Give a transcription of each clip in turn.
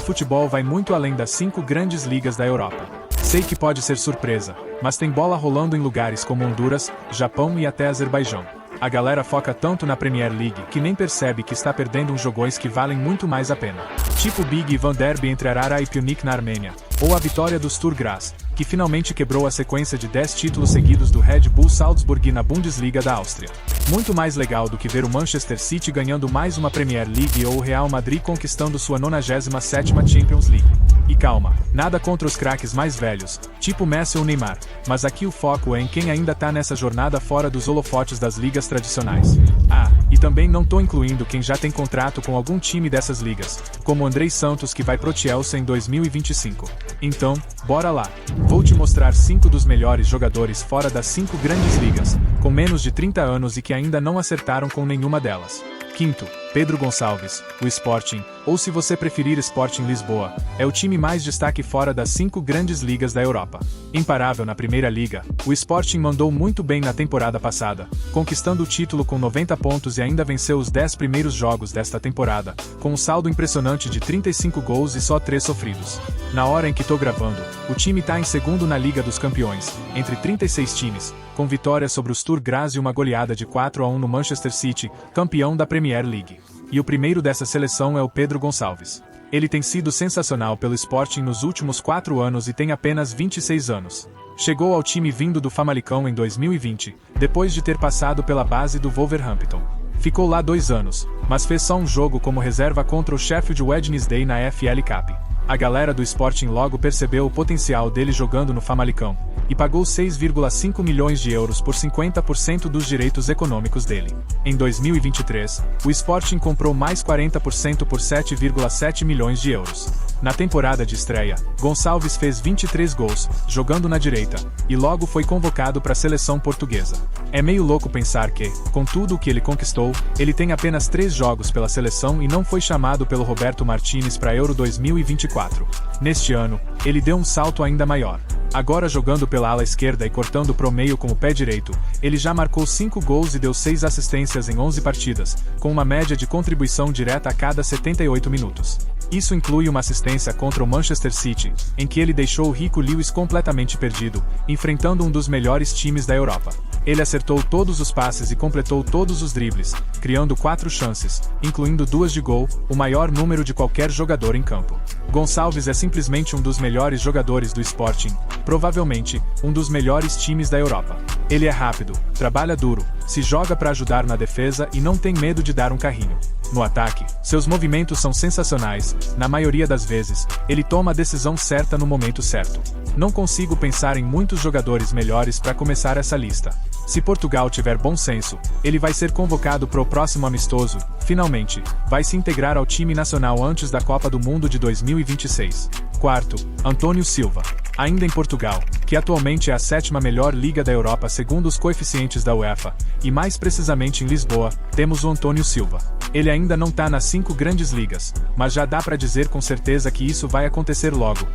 futebol vai muito além das 5 grandes ligas da Europa. Sei que pode ser surpresa, mas tem bola rolando em lugares como Honduras, Japão e até Azerbaijão. A galera foca tanto na Premier League que nem percebe que está perdendo uns jogões que valem muito mais a pena. Tipo o Big Van Derby entre Arara e Pjunik na Armênia, ou a vitória do Sturm Graz, que finalmente quebrou a sequência de 10 títulos seguidos do Red Bull Salzburg na Bundesliga da Áustria. Muito mais legal do que ver o Manchester City ganhando mais uma Premier League ou o Real Madrid conquistando sua 97ª Champions League. E calma, nada contra os craques mais velhos, tipo Messi ou Neymar, mas aqui o foco é em quem ainda tá nessa jornada fora dos holofotes das ligas tradicionais. Ah, e também não tô incluindo quem já tem contrato com algum time dessas ligas, como Andrei Santos que vai pro Chelsea em 2025. Então, bora lá! Vou te mostrar 5 dos melhores jogadores fora das 5 grandes ligas, com menos de 30 anos e que ainda não acertaram com nenhuma delas. Quinto, Pedro Gonçalves, o Sporting, ou se você preferir Sporting Lisboa, é o time mais destaque fora das 5 grandes ligas da Europa. Imparável na Primeira Liga, o Sporting mandou muito bem na temporada passada, conquistando o título com 90 pontos e ainda venceu os 10 primeiros jogos desta temporada, com um saldo impressionante de 35 gols e só 3 sofridos. Na hora em que tô gravando, o time tá em segundo na Liga dos Campeões, entre 36 times, com vitória sobre o Sturm Graz e uma goleada de 4-1 no Manchester City, campeão da Premier League. E o primeiro dessa seleção é o Pedro Gonçalves. Ele tem sido sensacional pelo Sporting nos últimos 4 anos e tem apenas 26 anos. Chegou ao time vindo do Famalicão em 2020, depois de ter passado pela base do Wolverhampton. Ficou lá 2 anos, mas fez só um jogo como reserva contra o Sheffield Wednesday na FL Cup. A galera do Sporting logo percebeu o potencial dele jogando no Famalicão, e pagou 6,5 milhões de euros por 50% dos direitos econômicos dele. Em 2023, o Sporting comprou mais 40% por 7,7 milhões de euros. Na temporada de estreia, Gonçalves fez 23 gols, jogando na direita, e logo foi convocado para a seleção portuguesa. É meio louco pensar que, com tudo o que ele conquistou, ele tem apenas 3 jogos pela seleção e não foi chamado pelo Roberto Martínez para Euro 2024. Neste ano, ele deu um salto ainda maior. Agora jogando pela ala esquerda e cortando pro meio com o pé direito, ele já marcou 5 gols e deu 6 assistências em 11 partidas, com uma média de contribuição direta a cada 78 minutos. Isso inclui uma assistência contra o Manchester City, em que ele deixou o Rico Lewis completamente perdido, enfrentando um dos melhores times da Europa. Ele acertou todos os passes e completou todos os dribles, criando 4 chances, incluindo 2 de gol, o maior número de qualquer jogador em campo. Gonçalves é simplesmente um dos melhores jogadores do Sporting, provavelmente um dos melhores times da Europa. Ele é rápido, trabalha duro, se joga para ajudar na defesa e não tem medo de dar um carrinho. No ataque, seus movimentos são sensacionais, na maioria das vezes, ele toma a decisão certa no momento certo. Não consigo pensar em muitos jogadores melhores para começar essa lista. Se Portugal tiver bom senso, ele vai ser convocado para o próximo amistoso, finalmente, vai se integrar ao time nacional antes da Copa do Mundo de 2026. Quarto, António Silva. Ainda em Portugal, que atualmente é a 7ª melhor liga da Europa segundo os coeficientes da UEFA, e mais precisamente em Lisboa, temos o António Silva. Ele ainda não tá nas 5 grandes ligas, mas já dá para dizer com certeza que isso vai acontecer logo.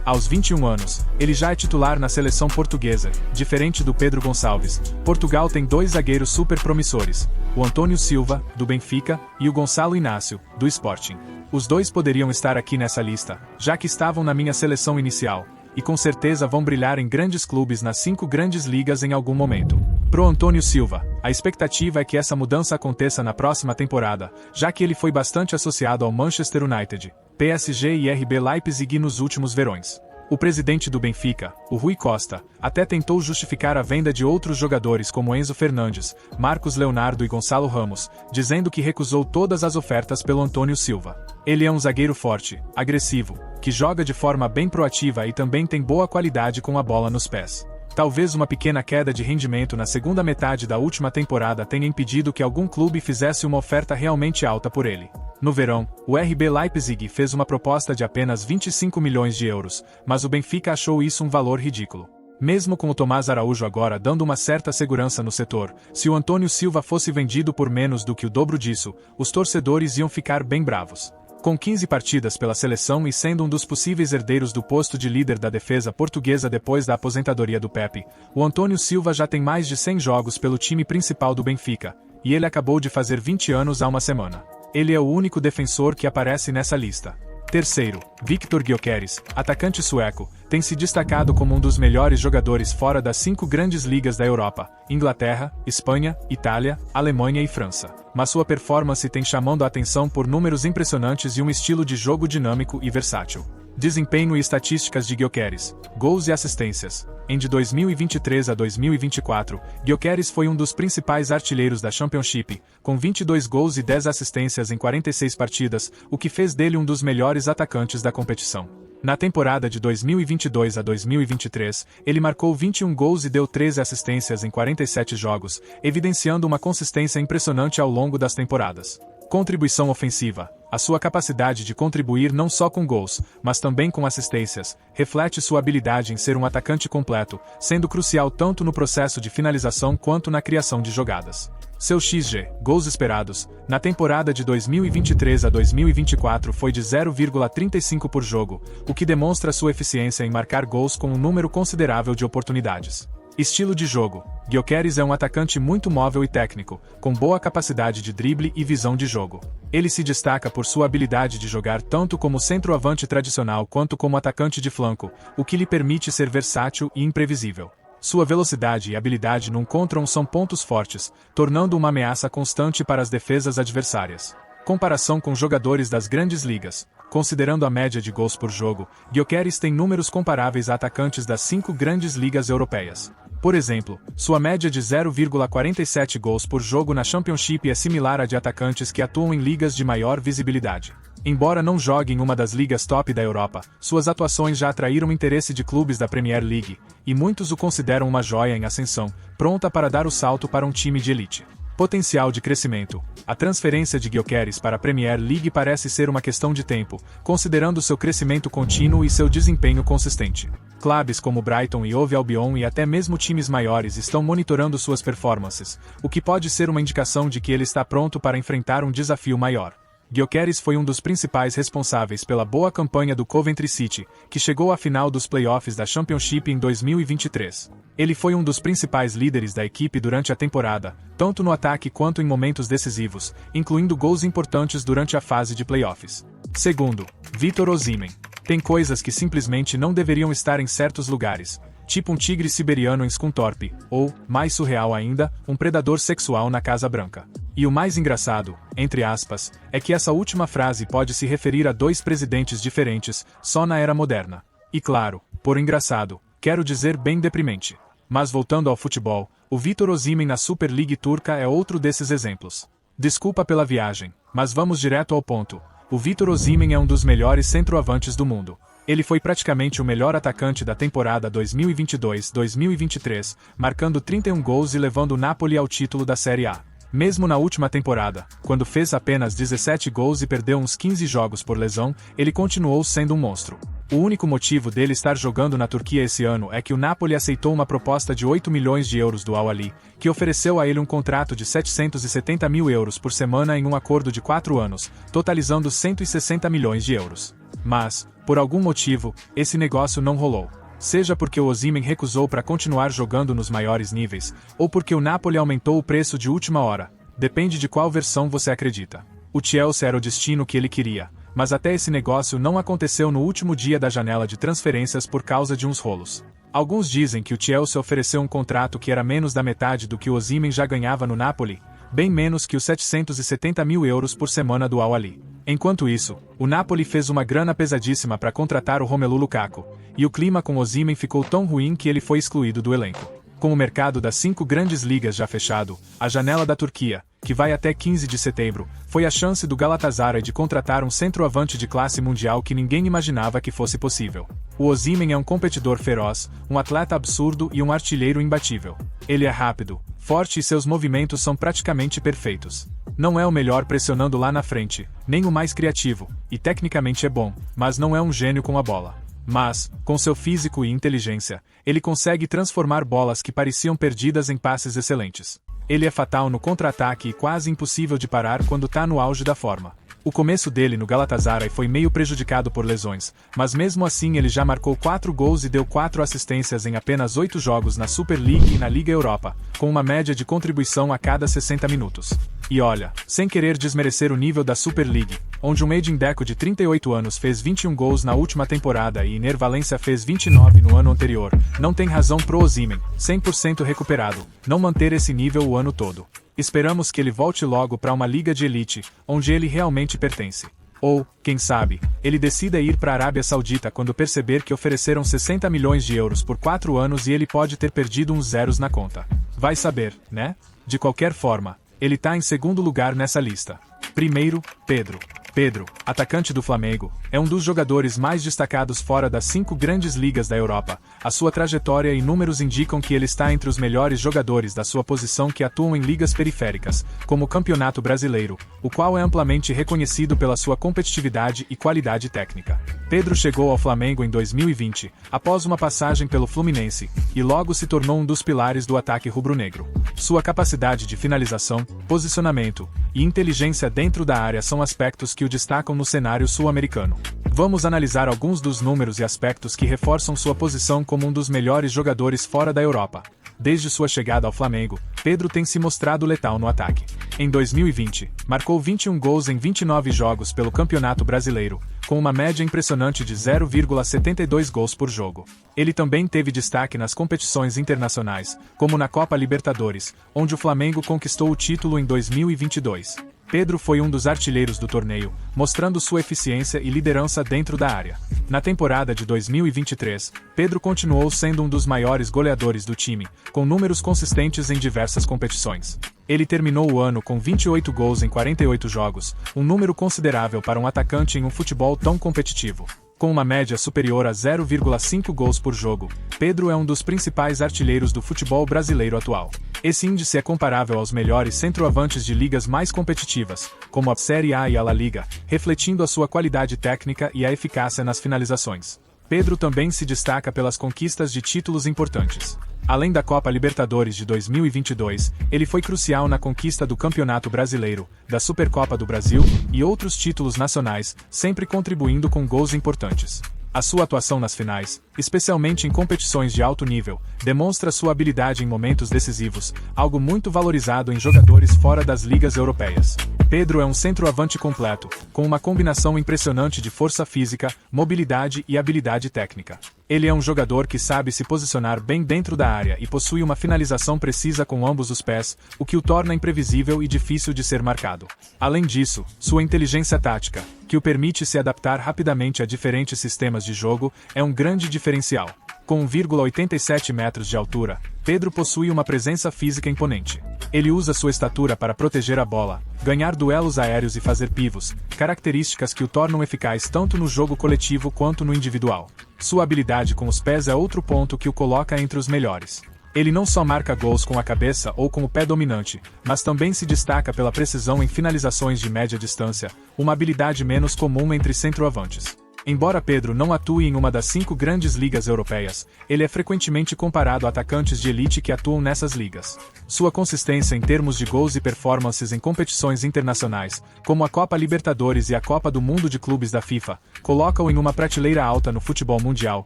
Aos 21 anos, ele já é titular na seleção portuguesa, diferente do Pedro Gonçalves. Portugal tem 2 zagueiros super promissores, o António Silva, do Benfica, e o Gonçalo Inácio, do Sporting. Os 2 poderiam estar aqui nessa lista, já que estavam na minha seleção inicial, e com certeza vão brilhar em grandes clubes nas 5 grandes ligas em algum momento. Pro António Silva, a expectativa é que essa mudança aconteça na próxima temporada, já que ele foi bastante associado ao Manchester United, PSG e RB Leipzig nos últimos verões. O presidente do Benfica, o Rui Costa, até tentou justificar a venda de outros jogadores como Enzo Fernandes, Marcos Leonardo e Gonçalo Ramos, dizendo que recusou todas as ofertas pelo António Silva. Ele é um zagueiro forte, agressivo, que joga de forma bem proativa e também tem boa qualidade com a bola nos pés. Talvez uma pequena queda de rendimento na segunda metade da última temporada tenha impedido que algum clube fizesse uma oferta realmente alta por ele. No verão, o RB Leipzig fez uma proposta de apenas 25 milhões de euros, mas o Benfica achou isso um valor ridículo. Mesmo com o Tomás Araújo agora dando uma certa segurança no setor, se o António Silva fosse vendido por menos do que o dobro disso, os torcedores iam ficar bem bravos. Com 15 partidas pela seleção e sendo um dos possíveis herdeiros do posto de líder da defesa portuguesa depois da aposentadoria do Pepe, o António Silva já tem mais de 100 jogos pelo time principal do Benfica, e ele acabou de fazer 20 anos há uma semana. Ele é o único defensor que aparece nessa lista. Terceiro, Viktor Gyökeres, atacante sueco, tem se destacado como um dos melhores jogadores fora das 5 grandes ligas da Europa, Inglaterra, Espanha, Itália, Alemanha e França. Mas sua performance tem chamando a atenção por números impressionantes e um estilo de jogo dinâmico e versátil. Desempenho e estatísticas de Gyökeres, gols e assistências. Em de 2023 a 2024, Gyökeres foi um dos principais artilheiros da Championship, com 22 gols e 10 assistências em 46 partidas, o que fez dele um dos melhores atacantes da competição. Na temporada de 2022 a 2023, ele marcou 21 gols e deu 13 assistências em 47 jogos, evidenciando uma consistência impressionante ao longo das temporadas. Contribuição ofensiva. A sua capacidade de contribuir não só com gols, mas também com assistências, reflete sua habilidade em ser um atacante completo, sendo crucial tanto no processo de finalização quanto na criação de jogadas. Seu XG, gols esperados, na temporada de 2023 a 2024 foi de 0,35 por jogo, o que demonstra sua eficiência em marcar gols com um número considerável de oportunidades. Estilo de jogo. Gyökeres é um atacante muito móvel e técnico, com boa capacidade de drible e visão de jogo. Ele se destaca por sua habilidade de jogar tanto como centroavante tradicional quanto como atacante de flanco, o que lhe permite ser versátil e imprevisível. Sua velocidade e habilidade no contra-um são pontos fortes, tornando uma ameaça constante para as defesas adversárias. Comparação com jogadores das grandes ligas. Considerando a média de gols por jogo, Gyökeres tem números comparáveis a atacantes das 5 grandes ligas europeias. Por exemplo, sua média de 0,47 gols por jogo na Championship é similar à de atacantes que atuam em ligas de maior visibilidade. Embora não jogue em uma das ligas top da Europa, suas atuações já atraíram interesse de clubes da Premier League, e muitos o consideram uma joia em ascensão, pronta para dar o salto para um time de elite. Potencial de crescimento. A transferência de Gyökeres para a Premier League parece ser uma questão de tempo, considerando seu crescimento contínuo e seu desempenho consistente. Clubes como Brighton e Hove Albion e até mesmo times maiores estão monitorando suas performances, o que pode ser uma indicação de que ele está pronto para enfrentar um desafio maior. Gyökeres foi um dos principais responsáveis pela boa campanha do Coventry City, que chegou à final dos playoffs da Championship em 2023. Ele foi um dos principais líderes da equipe durante a temporada, tanto no ataque quanto em momentos decisivos, incluindo gols importantes durante a fase de playoffs. Segundo, Victor Osimhen. Tem coisas que simplesmente não deveriam estar em certos lugares, tipo um tigre siberiano em Scunthorpe, ou, mais surreal ainda, um predador sexual na Casa Branca. E o mais engraçado, entre aspas, é que essa última frase pode se referir a 2 presidentes diferentes, só na era moderna. E claro, por engraçado, quero dizer bem deprimente. Mas voltando ao futebol, o Victor Osimhen na Super League turca é outro desses exemplos. Desculpa pela viagem, mas vamos direto ao ponto. O Victor Osimhen é um dos melhores centroavantes do mundo. Ele foi praticamente o melhor atacante da temporada 2022-2023, marcando 31 gols e levando o Napoli ao título da Série A. Mesmo na última temporada, quando fez apenas 17 gols e perdeu uns 15 jogos por lesão, ele continuou sendo um monstro. O único motivo dele estar jogando na Turquia esse ano é que o Napoli aceitou uma proposta de 8 milhões de euros do Al Ahly, que ofereceu a ele um contrato de 770 mil euros por semana em um acordo de 4 anos, totalizando 160 milhões de euros. Mas, por algum motivo, esse negócio não rolou. Seja porque o Osimhen recusou para continuar jogando nos maiores níveis, ou porque o Napoli aumentou o preço de última hora. Depende de qual versão você acredita. O Chelsea era o destino que ele queria, mas até esse negócio não aconteceu no último dia da janela de transferências por causa de uns rolos. Alguns dizem que o Chelsea ofereceu um contrato que era menos da metade do que o Osimhen já ganhava no Napoli, bem menos que os 770 mil euros por semana do Al Ahly. Enquanto isso, o Napoli fez uma grana pesadíssima para contratar o Romelu Lukaku, e o clima com Osimhen ficou tão ruim que ele foi excluído do elenco. Com o mercado das 5 grandes ligas já fechado, a janela da Turquia, que vai até 15 de setembro, foi a chance do Galatasaray de contratar um centroavante de classe mundial que ninguém imaginava que fosse possível. O Osimhen é um competidor feroz, um atleta absurdo e um artilheiro imbatível. Ele é rápido, forte e seus movimentos são praticamente perfeitos. Não é o melhor pressionando lá na frente, nem o mais criativo, e tecnicamente é bom, mas não é um gênio com a bola. Mas, com seu físico e inteligência, ele consegue transformar bolas que pareciam perdidas em passes excelentes. Ele é fatal no contra-ataque e quase impossível de parar quando tá no auge da forma. O começo dele no Galatasaray foi meio prejudicado por lesões, mas mesmo assim ele já marcou 4 gols e deu 4 assistências em apenas 8 jogos na Super League e na Liga Europa, com uma média de contribuição a cada 60 minutos. E olha, sem querer desmerecer o nível da Super League, onde um Edin Dzeko de 38 anos fez 21 gols na última temporada e Ner Valencia fez 29 no ano anterior, não tem razão pro Osimhen, 100% recuperado, não manter esse nível o ano todo. Esperamos que ele volte logo para uma liga de elite, onde ele realmente pertence. Ou, quem sabe, ele decida ir para a Arábia Saudita quando perceber que ofereceram 60 milhões de euros por 4 anos e ele pode ter perdido uns zeros na conta. Vai saber, né? De qualquer forma, ele tá em segundo lugar nessa lista. Primeiro, Pedro. Pedro, atacante do Flamengo, é um dos jogadores mais destacados fora das 5 grandes ligas da Europa. A sua trajetória e números indicam que ele está entre os melhores jogadores da sua posição que atuam em ligas periféricas, como o Campeonato Brasileiro, o qual é amplamente reconhecido pela sua competitividade e qualidade técnica. Pedro chegou ao Flamengo em 2020, após uma passagem pelo Fluminense, e logo se tornou um dos pilares do ataque rubro-negro. Sua capacidade de finalização, posicionamento e inteligência dentro da área são aspectos que o destacam no cenário sul-americano. Vamos analisar alguns dos números e aspectos que reforçam sua posição como um dos melhores jogadores fora da Europa. Desde sua chegada ao Flamengo, Pedro tem se mostrado letal no ataque. Em 2020, marcou 21 gols em 29 jogos pelo Campeonato Brasileiro, com uma média impressionante de 0,72 gols por jogo. Ele também teve destaque nas competições internacionais, como na Copa Libertadores, onde o Flamengo conquistou o título em 2022. Pedro foi um dos artilheiros do torneio, mostrando sua eficiência e liderança dentro da área. Na temporada de 2023, Pedro continuou sendo um dos maiores goleadores do time, com números consistentes em diversas competições. Ele terminou o ano com 28 gols em 48 jogos, um número considerável para um atacante em um futebol tão competitivo. Com uma média superior a 0,5 gols por jogo, Pedro é um dos principais artilheiros do futebol brasileiro atual. Esse índice é comparável aos melhores centroavantes de ligas mais competitivas, como a Série A e a La Liga, refletindo a sua qualidade técnica e a eficácia nas finalizações. Pedro também se destaca pelas conquistas de títulos importantes. Além da Copa Libertadores de 2022, ele foi crucial na conquista do Campeonato Brasileiro, da Supercopa do Brasil e outros títulos nacionais, sempre contribuindo com gols importantes. A sua atuação nas finais, especialmente em competições de alto nível, demonstra sua habilidade em momentos decisivos, algo muito valorizado em jogadores fora das ligas europeias. Pedro é um centroavante completo, com uma combinação impressionante de força física, mobilidade e habilidade técnica. Ele é um jogador que sabe se posicionar bem dentro da área e possui uma finalização precisa com ambos os pés, o que o torna imprevisível e difícil de ser marcado. Além disso, sua inteligência tática, que o permite se adaptar rapidamente a diferentes sistemas de jogo, é um grande diferencial. Com 1,87 metros de altura, Pedro possui uma presença física imponente. Ele usa sua estatura para proteger a bola, ganhar duelos aéreos e fazer pivos, características que o tornam eficaz tanto no jogo coletivo quanto no individual. Sua habilidade com os pés é outro ponto que o coloca entre os melhores. Ele não só marca gols com a cabeça ou com o pé dominante, mas também se destaca pela precisão em finalizações de média distância, uma habilidade menos comum entre centroavantes. Embora Pedro não atue em uma das 5 grandes ligas europeias, ele é frequentemente comparado a atacantes de elite que atuam nessas ligas. Sua consistência em termos de gols e performances em competições internacionais, como a Copa Libertadores e a Copa do Mundo de Clubes da FIFA, colocam-o em uma prateleira alta no futebol mundial,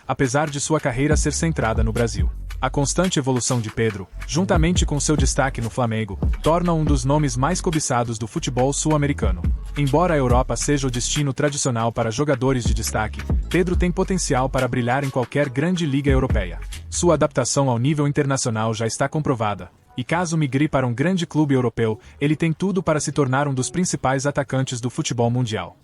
apesar de sua carreira ser centrada no Brasil. A constante evolução de Pedro, juntamente com seu destaque no Flamengo, torna um dos nomes mais cobiçados do futebol sul-americano. Embora a Europa seja o destino tradicional para jogadores de destaque, Pedro tem potencial para brilhar em qualquer grande liga europeia. Sua adaptação ao nível internacional já está comprovada, e caso migre para um grande clube europeu, ele tem tudo para se tornar um dos principais atacantes do futebol mundial.